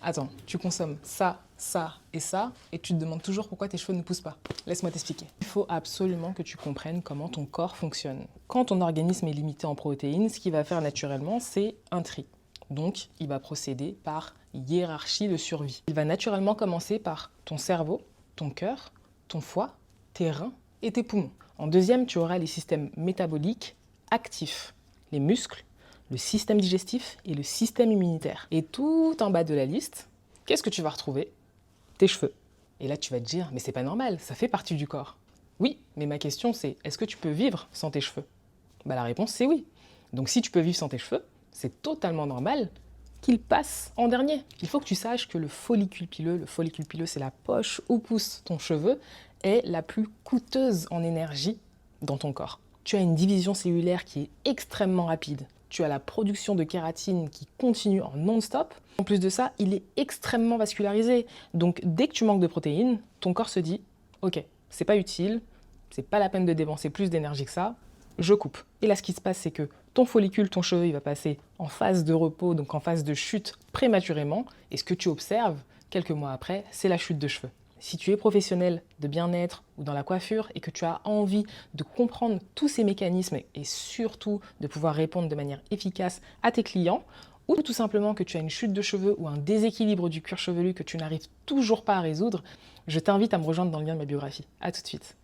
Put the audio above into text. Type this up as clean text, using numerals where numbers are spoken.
Attends, tu consommes ça, ça et ça, et tu te demandes toujours pourquoi tes cheveux ne poussent pas. Laisse-moi t'expliquer. Il faut absolument que tu comprennes comment ton corps fonctionne. Quand ton organisme est limité en protéines, ce qu'il va faire naturellement, c'est un tri. Donc, il va procéder par hiérarchie de survie. Il va naturellement commencer par ton cerveau, ton cœur, ton foie, tes reins et tes poumons. En deuxième, tu auras les systèmes métaboliques actifs, les muscles, le système digestif et le système immunitaire. Et tout en bas de la liste, qu'est-ce que tu vas retrouver? Tes cheveux. Et là, tu vas te dire, mais c'est pas normal, ça fait partie du corps. Oui, mais ma question c'est, est-ce que tu peux vivre sans tes cheveux? La réponse c'est oui. Donc si tu peux vivre sans tes cheveux, c'est totalement normal qu'ils passent en dernier. Il faut que tu saches que le follicule pileux c'est la poche où pousse ton cheveu, est la plus coûteuse en énergie dans ton corps. Tu as une division cellulaire qui est extrêmement rapide. Tu as la production de kératine qui continue en non-stop. En plus de ça, il est extrêmement vascularisé. Donc dès que tu manques de protéines, ton corps se dit « Ok, c'est pas utile, c'est pas la peine de dépenser plus d'énergie que ça, je coupe ». Et là, ce qui se passe, c'est que ton follicule, ton cheveu, il va passer en phase de repos, donc en phase de chute prématurément. Et ce que tu observes quelques mois après, c'est la chute de cheveux. Si tu es professionnel de bien-être ou dans la coiffure et que tu as envie de comprendre tous ces mécanismes et surtout de pouvoir répondre de manière efficace à tes clients, ou tout simplement que tu as une chute de cheveux ou un déséquilibre du cuir chevelu que tu n'arrives toujours pas à résoudre, je t'invite à me rejoindre dans le lien de ma biographie. À tout de suite.